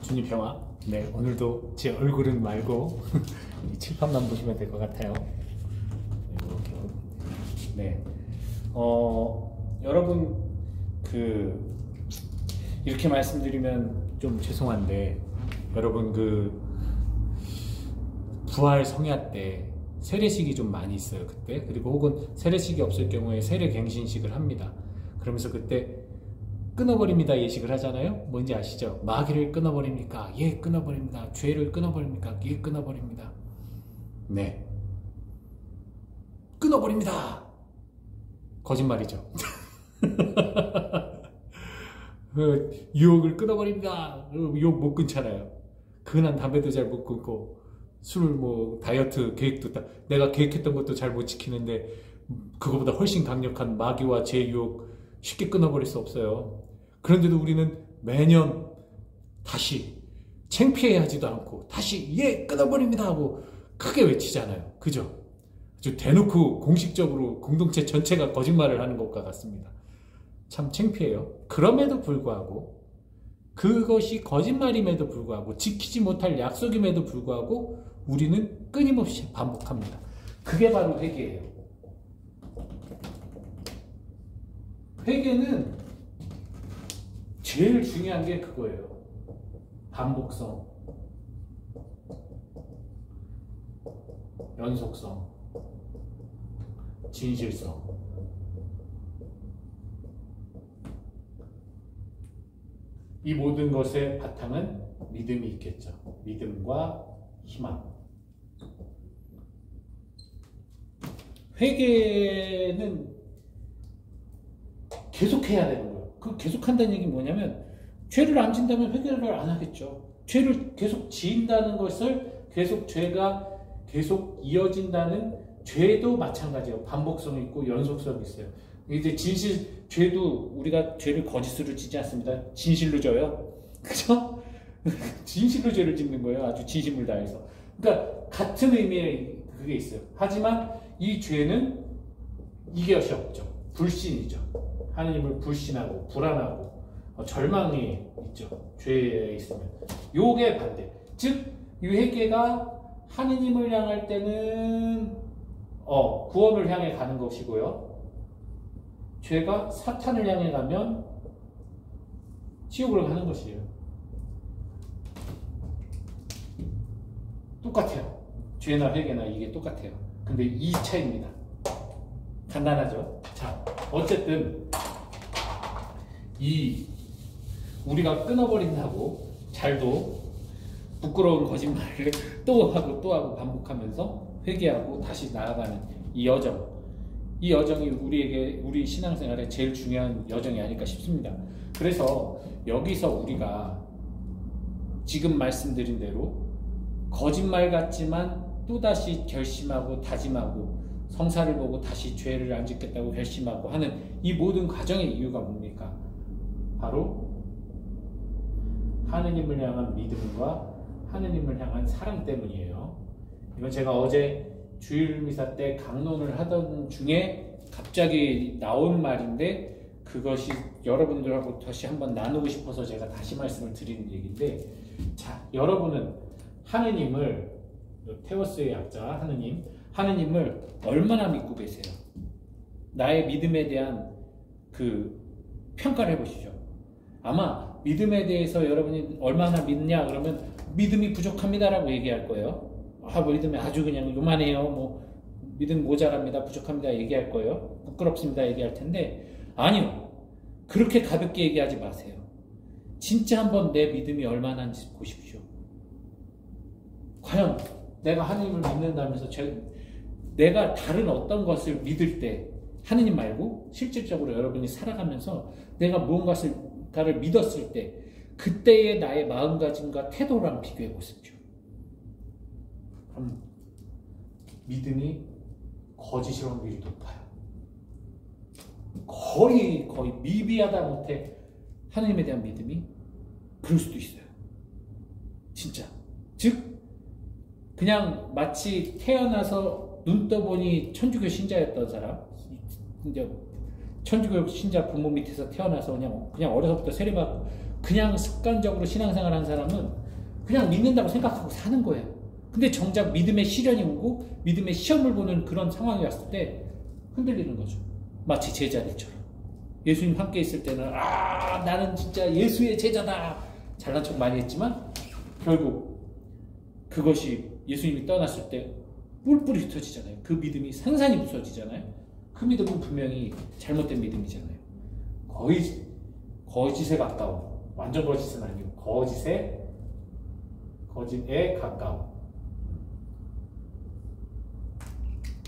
주님 평화. 네, 오늘도 제 얼굴은 말고 이 칠판만 보시면 될 것 같아요. 이렇게. 네, 여러분 이렇게 말씀드리면 좀 죄송한데, 여러분 부활 성야 때 세례식이 좀 많이 있어요 그때. 그리고 혹은 세례식이 없을 경우에 세례갱신식을 합니다. 그러면서 그때 끊어버립니다 예식을 하잖아요. 뭔지 아시죠? 마귀를 끊어버립니까? 예, 끊어버립니다. 죄를 끊어버립니까? 예, 끊어버립니다. 네, 끊어버립니다. 거짓말이죠. 유혹을 끊어버립니다. 유혹 못 끊잖아요. 근한 담배도 잘 못 끊고, 술 다이어트 계획도 내가 계획했던 것도 잘 못 지키는데, 그거보다 훨씬 강력한 마귀와 제 유혹 쉽게 끊어버릴 수 없어요. 그런데도 우리는 매년 다시 창피해하지도 않고 다시 예, 끊어버립니다 하고 크게 외치잖아요. 그죠? 아주 대놓고 공식적으로 공동체 전체가 거짓말을 하는 것과 같습니다. 참 창피해요. 그럼에도 불구하고, 그것이 거짓말임에도 불구하고, 지키지 못할 약속임에도 불구하고 우리는 끊임없이 반복합니다. 그게 바로 회개예요. 회개는 제일 중요한 게 그거예요. 반복성, 연속성, 진실성. 이 모든 것의 바탕은 믿음이 있겠죠. 믿음과 희망. 회개는 계속해야 되는 거예요. 그 계속한다는 얘기는 뭐냐면, 죄를 안 진다면 회개를 안 하겠죠. 죄를 계속 지인다는 것을, 죄가 계속 이어진다는 죄도 마찬가지예요. 반복성이 있고 연속성이 있어요. 이제 죄도 우리가 죄를 거짓으로 지지 않습니다. 진실로 져요. 그죠? 진실로 죄를 짓는 거예요. 아주 진심을 다해서. 그러니까 같은 의미의 그게 있어요. 하지만 이 죄는 이것이 없죠. 불신이죠. 하나님을 불신하고 불안하고 절망이 있죠. 죄에 있으면. 요게 반대. 즉, 이 회개가 하느님을 향할 때는 구원을 향해 가는 것이고요. 죄가 사탄을 향해 가면 지옥으로 가는 것이에요. 똑같아요. 죄나 회개나 이게 똑같아요. 근데 이 차이입니다. 간단하죠? 자, 어쨌든 우리가 끊어버린다고 잘도 부끄러운 거짓말을 또 하고 반복하면서 회개하고 다시 나아가는 이 여정이 우리 신앙생활에 제일 중요한 여정이 아닐까 싶습니다. 그래서 여기서 우리가 지금 말씀드린 대로 거짓말 같지만 또다시 결심하고 다짐하고 성사를 보고 다시 죄를 안 짓겠다고 결심하고 하는 이 모든 과정의 이유가 뭡니까? 바로 하느님을 향한 믿음과 하느님을 향한 사랑 때문이에요. 이건 제가 어제 주일미사 때 강론을 하던 중에 갑자기 나온 말인데, 그것이 여러분들하고 다시 한번 나누고 싶어서 제가 다시 말씀을 드리는 얘기인데, 자, 여러분은 하느님을, 테오스의 약자 하느님을 얼마나 믿고 계세요? 나의 믿음에 대한 평가를 해보시죠. 아마 믿음에 대해서 여러분이 얼마나 믿느냐 그러면 믿음이 부족합니다라고 얘기할 거예요. 믿음이 아주 그냥 요만해요. 믿음 모자랍니다. 부족합니다. 얘기할 거예요. 부끄럽습니다. 얘기할 텐데, 아니요. 그렇게 가볍게 얘기하지 마세요. 진짜 한번 내 믿음이 얼마나인지 보십시오. 과연 내가 하느님을 믿는다면서 내가 다른 어떤 것을 믿을 때, 하느님 말고 실질적으로 여러분이 살아가면서 내가 무언가를 믿었을 때, 그때의 나의 마음가짐과 태도랑 비교해 보십시오. 그럼 믿음이 거짓일 확률이 높아요. 거의 미비하다 못해 하느님에 대한 믿음이 그럴 수도 있어요. 진짜. 즉, 그냥 마치 태어나서 눈 떠보니 천주교 신자였던 사람, 이제 천주교 신자 부모 밑에서 태어나서 그냥 어려서부터 세례받고 그냥 습관적으로 신앙생활 한 사람은 그냥 믿는다고 생각하고 사는 거예요. 근데 정작 믿음의 시련이 오고 믿음의 시험을 보는 그런 상황이 왔을 때 흔들리는 거죠. 마치 제자들처럼. 예수님 함께 있을 때는 나는 진짜 예수의 제자다 잘난 척 많이 했지만 결국 그것이 예수님이 떠났을 때 뿔뿔이 흩어지잖아요. 그 믿음이 산산이 부서지잖아요. 그 믿음은 분명히 잘못된 믿음이잖아요. 거짓에 가까운, 완전 거짓은 아니고 거짓에 가까운,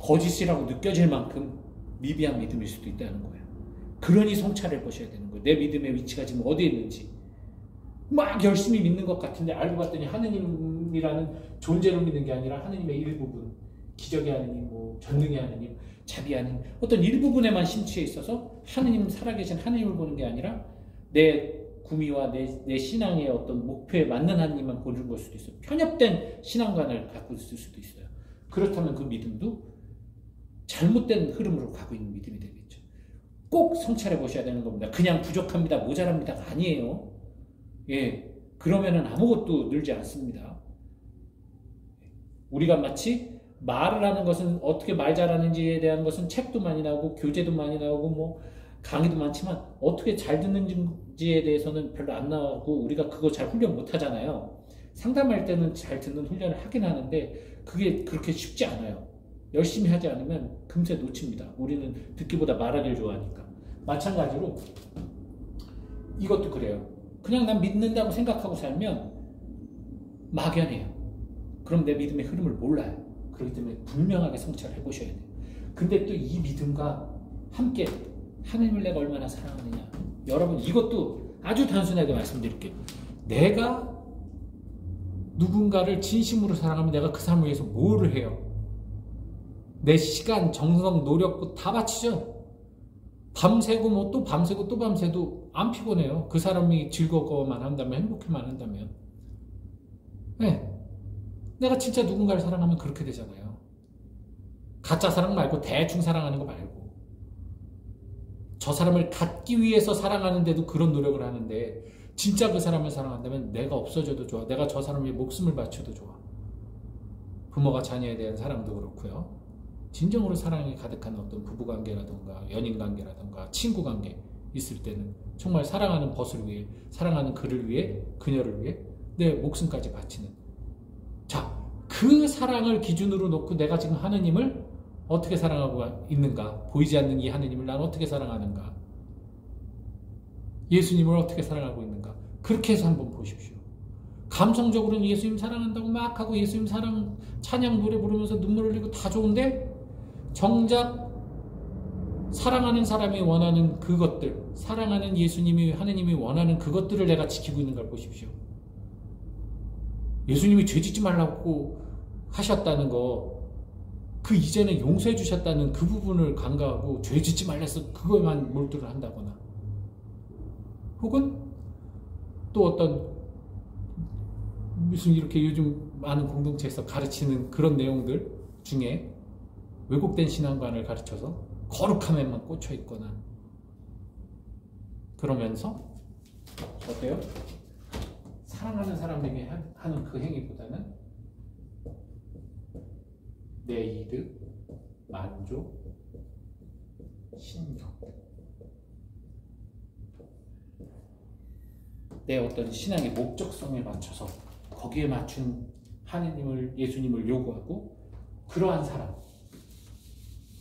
거짓이라고 느껴질 만큼 미비한 믿음일 수도 있다는 거예요. 그러니 성찰해 보셔야 되는 거예요. 내 믿음의 위치가 지금 어디에 있는지. 막 열심히 믿는 것 같은데 알고 봤더니 하느님이라는 존재로 믿는 게 아니라 하느님의 일부분, 기적의 하느님, 전능의 하느님, 자비의 하느님, 어떤 일부분에만 심취해 있어서 하느님, 살아계신 하느님을 보는 게 아니라 내 구미와 내 신앙의 어떤 목표에 맞는 하느님만 보는 걸 수도 있어요. 편협된 신앙관을 갖고 있을 수도 있어요. 그렇다면 그 믿음도 잘못된 흐름으로 가고 있는 믿음이 되겠죠. 꼭 성찰해 보셔야 되는 겁니다. 그냥 부족합니다, 모자랍니다가 아니에요. 예, 그러면은 아무것도 늘지 않습니다. 우리가 마치 말을 하는 것은 어떻게 말 잘하는지에 대한 것은 책도 많이 나오고 교재도 많이 나오고 강의도 많지만 어떻게 잘 듣는지에 대해서는 별로 안 나오고 우리가 그거 잘 훈련 못 하잖아요. 상담할 때는 잘 듣는 훈련을 하긴 하는데 그게 그렇게 쉽지 않아요. 열심히 하지 않으면 금세 놓칩니다. 우리는 듣기보다 말하기를 좋아하니까. 마찬가지로 이것도 그래요. 그냥 난 믿는다고 생각하고 살면 막연해요. 그럼 내 믿음의 흐름을 몰라요. 그렇기 때문에 분명하게 성찰해 보셔야 돼요. 근데 또 이 믿음과 함께 하나님을 내가 얼마나 사랑하느냐. 여러분 이것도 아주 단순하게 말씀드릴게요. 내가 누군가를 진심으로 사랑하면 내가 그 사람을 위해서 뭐를 해요? 내 시간, 정성, 노력 다 바치죠. 밤새고 또 밤새고 또 밤새도 안 피곤해요. 그 사람이 즐거워만 한다면, 행복해만 한다면. 네. 내가 진짜 누군가를 사랑하면 그렇게 되잖아요. 가짜 사랑 말고 대충 사랑하는 거 말고. 저 사람을 갖기 위해서 사랑하는데도 그런 노력을 하는데 진짜 그 사람을 사랑한다면 내가 없어져도 좋아. 내가 저 사람의 목숨을 바쳐도 좋아. 부모가 자녀에 대한 사랑도 그렇고요. 진정으로 사랑이 가득한 어떤 부부관계라든가 연인관계라든가 친구관계 있을 때는 정말 사랑하는 벗을 위해, 사랑하는 그를 위해, 그녀를 위해 내 목숨까지 바치는. 자, 그 사랑을 기준으로 놓고 내가 지금 하느님을 어떻게 사랑하고 있는가? 보이지 않는 이 하느님을 난 어떻게 사랑하는가? 예수님을 어떻게 사랑하고 있는가? 그렇게 해서 한번 보십시오. 감성적으로는 예수님 사랑한다고 막 하고 예수님 사랑 찬양 노래 부르면서 눈물 흘리고 다 좋은데 정작 사랑하는 사람이 원하는 그것들, 사랑하는 예수님이, 하느님이 원하는 그것들을 내가 지키고 있는 걸 보십시오. 예수님이 죄 짓지 말라고 하셨다는 거, 그 이전에 용서해 주셨다는 그 부분을 간과하고 죄 짓지 말라서 그것만 몰두를 한다거나, 혹은 또 어떤 무슨 이렇게 요즘 많은 공동체에서 가르치는 그런 내용들 중에 왜곡된 신앙관을 가르쳐서 거룩함에만 꽂혀 있거나 그러면서 어때요? 사랑하는 사람에게 하는 그 행위보다는 내 이득, 만족, 신경, 내 어떤 신앙의 목적성에 맞춰서 거기에 맞춘 하느님을, 예수님을 요구하고 그러한 사랑,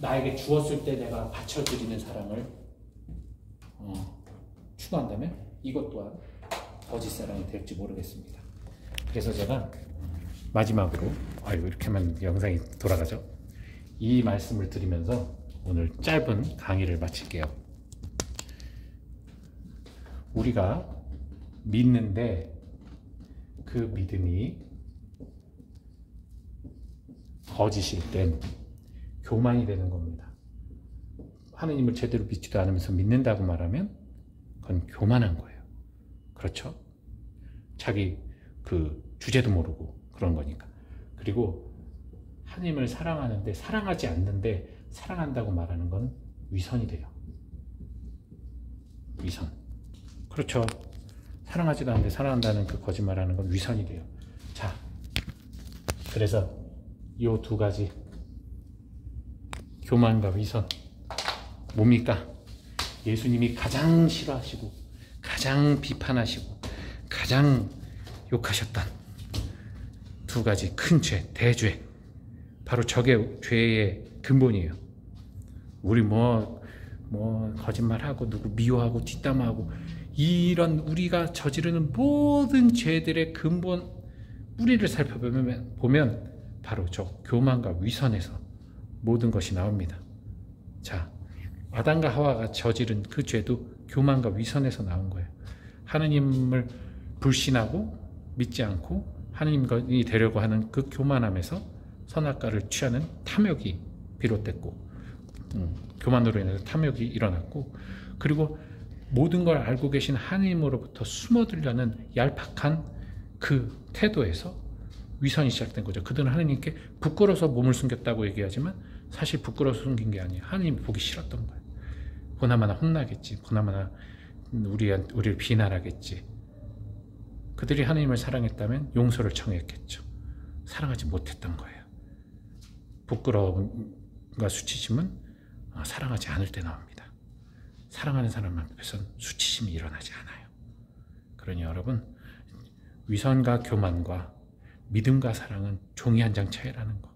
나에게 주었을 때 내가 바쳐드리는 사랑을 추구한다면 이것 또한 거짓 사랑이 될지 모르겠습니다. 그래서 제가 마지막으로 이렇게 하면 영상이 돌아가죠. 이 말씀을 드리면서 오늘 짧은 강의를 마칠게요. 우리가 믿는데 그 믿음이 거짓일 땐 교만이 되는 겁니다. 하느님을 제대로 믿지도 않으면서 믿는다고 말하면 그건 교만한 거예요. 그렇죠? 자기 그 주제도 모르고 그런 거니까. 그리고 하느님을 사랑하는데 사랑하지 않는데 사랑한다고 말하는 건 위선이 돼요. 위선. 그렇죠. 사랑하지도 않는데 사랑한다는 그 거짓말하는 건 위선이 돼요. 자, 그래서 이 두 가지 교만과 위선 뭡니까? 예수님이 가장 싫어하시고 가장 비판하시고 가장 욕하셨던 두 가지 큰 죄, 대죄, 바로 저게 죄의 근본이에요. 우리 거짓말하고 누구 미워하고 뒷담화하고 이런 우리가 저지르는 모든 죄들의 근본 뿌리를 살펴보면 바로 저 교만과 위선에서 모든 것이 나옵니다. 자, 아담과 하와가 저지른 그 죄도 교만과 위선에서 나온 거예요. 하느님을 불신하고 믿지 않고 하느님이 되려고 하는 그 교만함에서 선악과를 취하는 탐욕이 비롯됐고, 교만으로 인해서 탐욕이 일어났고, 그리고 모든 걸 알고 계신 하느님으로부터 숨어들려는 얄팍한 그 태도에서 위선이 시작된 거죠. 그들은 하느님께 부끄러워서 몸을 숨겼다고 얘기하지만 사실 부끄러워서 숨긴 게 아니에요. 하느님이 보기 싫었던 거예요. 보나마나 혼나겠지, 보나마나 우리를 비난하겠지. 그들이 하느님을 사랑했다면 용서를 청했겠죠. 사랑하지 못했던 거예요. 부끄러움과 수치심은 사랑하지 않을 때 나옵니다. 사랑하는 사람 앞에서는 수치심이 일어나지 않아요. 그러니 여러분, 위선과 교만과 믿음과 사랑은 종이 한 장 차이라는 거,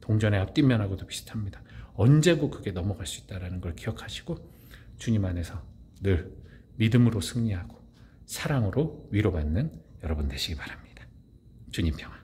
동전의 앞뒷면하고도 비슷합니다. 언제고 그게 넘어갈 수 있다는 걸 기억하시고 주님 안에서 늘 믿음으로 승리하고 사랑으로 위로받는 여러분 되시기 바랍니다. 주님 평안.